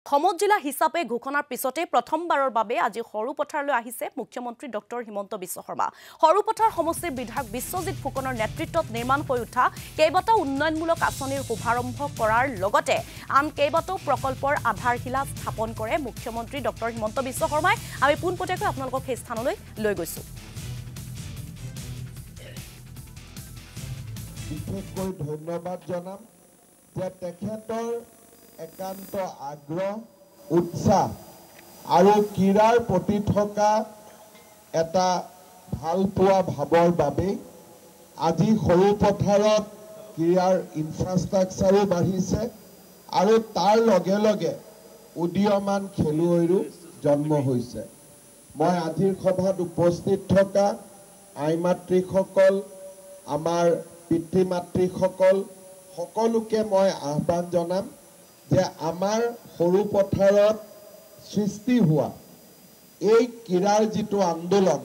সমত জিলা হিচাপে ঘোষণাৰ পিছতে প্ৰথমবাৰৰ বাবে আজি সৰুপথাৰলৈ আহিছে মুখ্যমন্ত্ৰী ডক্টৰ হিমন্ত বিশ্ব শৰ্মা। সৰুপথাৰ সমষ্টিৰ বিধায়ক বিশ্বজিৎ ফুকনৰ নেতৃত্বত নিৰ্মাণ হৈ উঠা কেইবাটাও উন্নয়নমূলক আঁচনিৰ শুভাৰম্ভ কৰাৰ লগতে আন কেইবাটাও প্ৰকল্পৰ আধাৰশিলা স্থাপন কৰে মুখ্যমন্ত্ৰী ডক্টৰ হিমন্ত বিশ্ব শৰ্মাই। আমি পোনপটীয়াকৈ আপোনালোকক সেই স্থানলৈ লৈ গৈছো। বিশেষকৈ ধন্যবাদ জনাম যে তেখেতৰ একান্ত আগ্ৰহ উৎসাহ আৰু ক্ৰীড়াৰ প্ৰতি থকা এটা ভাল পোৱা ভাৱৰ বাবে আজি সৰুপথাৰত ক্ৰীড়াৰ ইনফ্ৰাষ্ট্ৰাকচাৰো বাঢ়িছে আৰু তাৰ লগে লগে উদীয়মান খেলুৱৈৰো জন্ম হৈছে। মই আজিৰ সভাত উপস্থিত থকা আই মাতৃসকল, আমাৰ পিতৃ মাতৃসকল সকলোকে মই আহ্বান জনাম যে আমাৰ সৰুপথাৰত সৃষ্টি হোৱা এই ক্ৰীড়াৰ যিটো আন্দোলন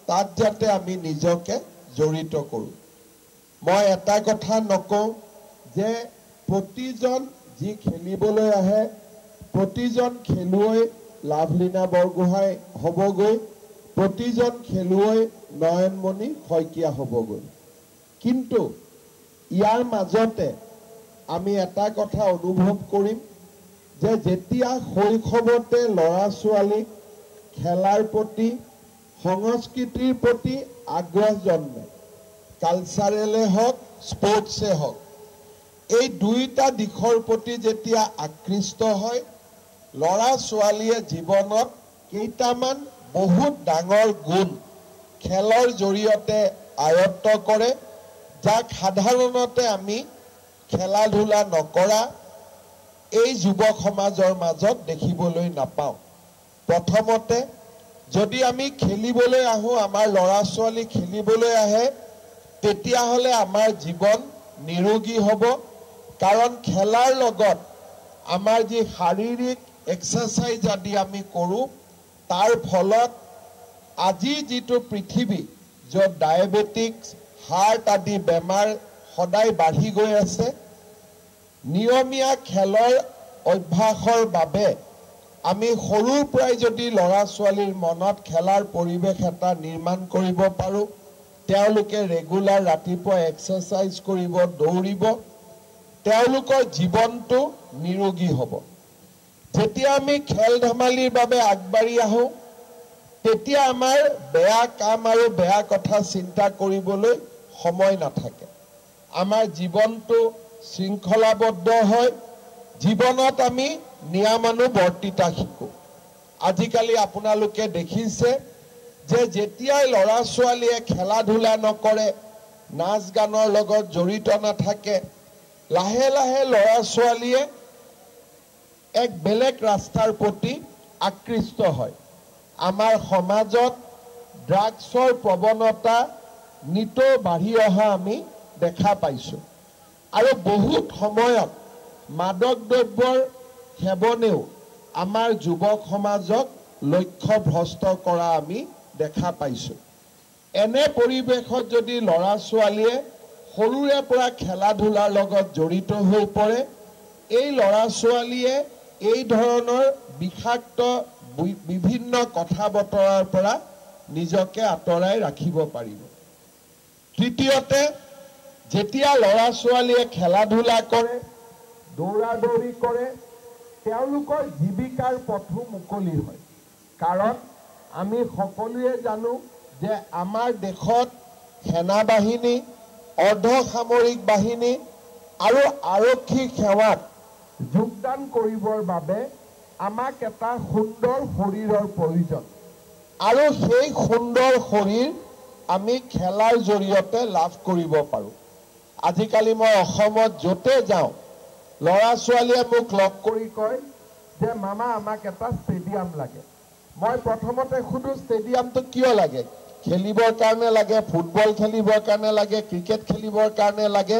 তাত যাতে আমি নিজকে জড়িত কৰোঁ। মই এটা কথা নকওঁ যে প্ৰতিজন যি খেলিবলৈ আহে প্ৰতিজন খেলুৱৈ লাভলীনা বৰগোহাঁই হ'বগৈ, প্ৰতিজন খেলুৱৈ নয়নমণি শইকীয়া হ'বগৈ। কিন্তু ইয়াৰ মাজতে আমি এটা কথা অনুভৱ কৰিম যে যেতিয়া শৈশৱতে ল'ৰা ছোৱালীক খেলাৰ প্ৰতি সংস্কৃতিৰ প্ৰতি আগ্ৰহ জন্মে, কালচাৰেলে হওক স্পৰ্টছে হওক, এই দুইটা দিশৰ প্ৰতি যেতিয়া আকৃষ্ট হয় ল'ৰা ছোৱালীয়ে জীৱনত কেইটামান বহুত ডাঙৰ গুণ খেলৰ জৰিয়তে আয়ত্ত কৰে, যাক সাধাৰণতে আমি খেলা ধূলা নকৰা এই যুৱ সমাজৰ মাজত দেখিবলৈ নাপাওঁ। প্ৰথমতে যদি আমি খেলিবলৈ আহোঁ, আমাৰ ল'ৰা ছোৱালী খেলিবলৈ আহে, তেতিয়াহ'লে আমাৰ জীৱন নিৰোগী হ'ব। কাৰণ খেলাৰ লগত আমাৰ যি শাৰীৰিক এক্সাৰচাইজ আদি আমি কৰোঁ তাৰ ফলত আজি যিটো পৃথিৱী য'ত ডায়েবেটিক্স, হাৰ্ট আদি বেমাৰ সদায় বাঢ়ি গৈ আছে, নিয়মীয়া খেলৰ অভ্যাসৰ বাবে আমি সৰুৰ পৰাই যদি ল'ৰা ছোৱালীৰ মনত খেলাৰ পৰিৱেশ এটা নিৰ্মাণ কৰিব পাৰোঁ, তেওঁলোকে ৰেগুলাৰ ৰাতিপুৱা এক্সাৰচাইজ কৰিব, দৌৰিব, তেওঁলোকৰ জীৱনটো নিৰোগী হ'ব। যেতিয়া আমি খেল ধেমালিৰ বাবে আগবাঢ়ি আহোঁ তেতিয়া আমাৰ বেয়া কাম আৰু বেয়া কথা চিন্তা কৰিবলৈ সময় নাথাকে। আমাৰ জীৱনটো শৃংখলাবদ্ধ হয়, জীৱনত আমি নিয়মানুবৰ্তিতা শিকোঁ। আজিকালি আপোনালোকে দেখিছে যে যেতিয়াই ল'ৰা ছোৱালীয়ে খেলা ধূলা নকৰে, নাচ গানৰ লগত জড়িত নাথাকে, লাহে লাহে ল'ৰা ছোৱালীয়ে এক বেলেগ ৰাস্তাৰ প্ৰতি আকৃষ্ট হয়। আমাৰ সমাজত ড্ৰাগছৰ প্ৰৱণতা নিতৌ বাঢ়ি অহা আমি দেখা পাইছোঁ আৰু বহুত সময়ত মাদক দ্ৰব্যৰ সেৱনেও আমাৰ যুৱক সমাজক লক্ষ্যভ্ৰষ্ট কৰা আমি দেখা পাইছোঁ। এনে পৰিৱেশত যদি ল'ৰা ছোৱালীয়ে সৰুৰে পৰা খেলা ধূলাৰ লগত জড়িত হৈ পৰে, এই ল'ৰা ছোৱালীয়ে এই ধৰণৰ বিষাক্ত বিভিন্ন কথা বতৰাৰ পৰা নিজকে আঁতৰাই ৰাখিব পাৰিব। তৃতীয়তে, যেতিয়া ল'ৰা ছোৱালীয়ে খেলা ধূলা কৰে, দৌৰা দৌৰি কৰে, তেওঁলোকৰ জীৱিকাৰ পথো মুকলি হয়। কাৰণ আমি সকলোৱে জানো যে আমাৰ দেশত সেনাবাহিনী, অৰ্ধসামৰিক বাহিনী আৰু আৰক্ষী সেৱাত যোগদান কৰিবৰ বাবে আমাক এটা সুন্দৰ শৰীৰৰ প্ৰয়োজন আৰু সেই সুন্দৰ শৰীৰ আমি খেলাৰ জৰিয়তে লাভ কৰিব পাৰোঁ। আজিকালি মই অসমত য'তে যাওঁ ল'ৰা ছোৱালীয়ে মোক লগ কৰি কয় যে মামা আমাক এটা ষ্টেডিয়াম লাগে। মই প্ৰথমতে সুধোঁ ষ্টেডিয়ামটো কিয় লাগে? খেলিবৰ কাৰণে লাগে, ফুটবল খেলিবৰ কাৰণে লাগে, ক্ৰিকেট খেলিবৰ কাৰণে লাগে।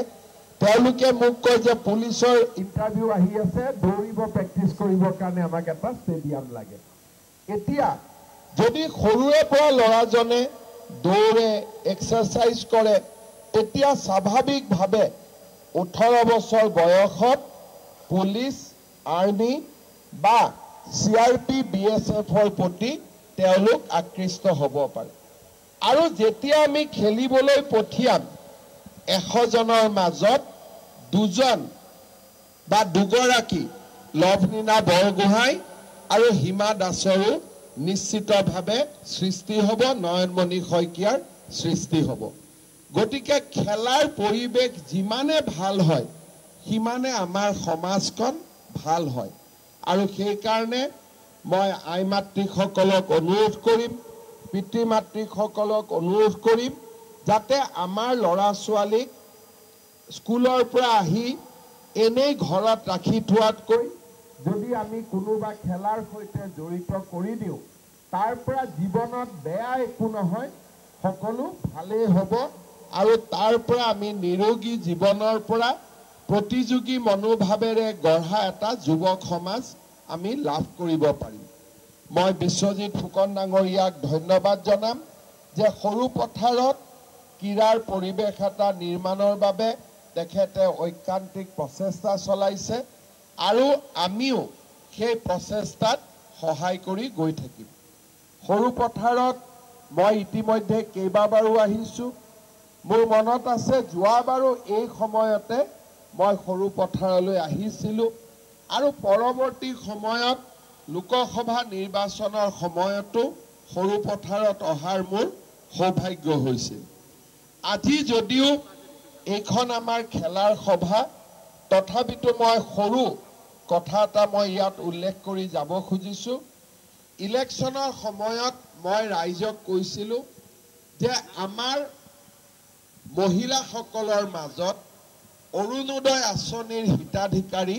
তেওঁলোকে মোক কয় যে পুলিচৰ ইণ্টাৰভিউ আহি আছে, দৌৰিব প্ৰেক্টিচ কৰিবৰ কাৰণে আমাক এটা ষ্টেডিয়াম লাগে। এতিয়া যদি সৰুৰে পৰা ল'ৰাজনে দৌৰে, এক্সাৰচাইজ কৰে, তেতিয়া স্বাভাৱিকভাৱে 18 বছৰ বয়সত পুলিচ, আৰ্মি বা CRP BSFৰ প্ৰতি তেওঁলোক আকৃষ্ট হ'ব পাৰে আৰু যেতিয়া আমি খেলিবলৈ পঠিয়াম 100 জনৰ মাজত 2জন বা 2গৰাকী লভলীনা বৰগোহাঁই আৰু হিমা দাসৰো নিশ্চিতভাৱে সৃষ্টি হ'ব, নয়নমণি শইকীয়াৰ সৃষ্টি হ'ব। গতিকে খেলাৰ পৰিৱেশ যিমানে ভাল হয় সিমানে আমাৰ সমাজখন ভাল হয় আৰু সেই কাৰণে মই আই মাতৃসকলক অনুৰোধ কৰিম, পিতৃ মাতৃসকলক অনুৰোধ কৰিম যাতে আমাৰ ল'ৰা ছোৱালীক স্কুলৰ পৰা আহি এনেই ঘৰত ৰাখি থোৱাতকৈ যদি আমি কোনোবা খেলাৰ সৈতে জড়িত কৰি দিওঁ তাৰ পৰা জীৱনত বেয়া একো নহয়, সকলো ভালেই হ'ব আৰু তাৰ পৰা আমি নিৰোগী জীৱনৰ পৰা প্ৰতিযোগী মনোভাৱেৰে গঢ়া এটা যুৱক সমাজ আমি লাভ কৰিব পাৰিম। মই বিশ্বজিৎ ফুকন ডাঙৰীয়াক ধন্যবাদ জনাম যে সৰু পথাৰত ক্ৰীড়াৰ পৰিৱেশ এটা নিৰ্মাণৰ বাবে তেখেতে ঐকান্তিক প্ৰচেষ্টা চলাইছে আৰু আমিও সেই প্ৰচেষ্টাত সহায় কৰি গৈ থাকিম। সৰু পথাৰত মই ইতিমধ্যে কেইবাবাৰো আহিছোঁ। মোৰ মনত আছে যোৱাবাৰো এই সময়তে মই সৰু পথাৰলৈ আহিছিলোঁ আৰু পৰৱৰ্তী সময়ত লোকসভা নিৰ্বাচনৰ সময়তো সৰু পথাৰত অহাৰ মোৰ সৌভাগ্য হৈছিল। আজি যদিও এইখন আমাৰ খেলাৰ সভা, তথাপিতো মই সৰু কথা এটা মই ইয়াত উল্লেখ কৰি যাব খুজিছোঁ। ইলেকশ্যনৰ সময়ত মই ৰাইজক কৈছিলোঁ যে আমাৰ মহিলাসকলৰ মাজত অৰুণোদয় আঁচনিৰ হিতাধিকাৰী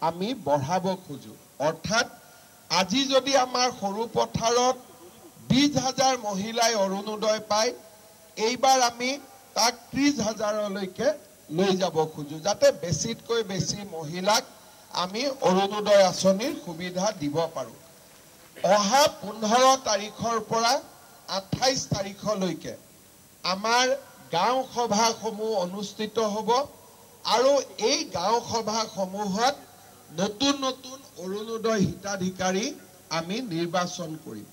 আমি বঢ়াব খোজোঁ। অৰ্থাৎ আজি যদি আমাৰ সৰু পথাৰত 20,000 মহিলাই অৰুণোদয় পায়, এইবাৰ আমি তাক 30,000লৈকে লৈ যাব খোজোঁ যাতে বেছিতকৈ বেছি মহিলাক আমি অৰুণোদয় আঁচনিৰ সুবিধা দিব পাৰোঁ। অহা 15 তাৰিখৰ পৰা 28 তাৰিখলৈকে আমাৰ গাঁও সভাসমূহ অনুষ্ঠিত হ'ব আৰু এই গাঁও সভাসমূহত নতুন নতুন অৰুণোদয় হিতাধিকাৰী আমি নিৰ্বাচন কৰিম।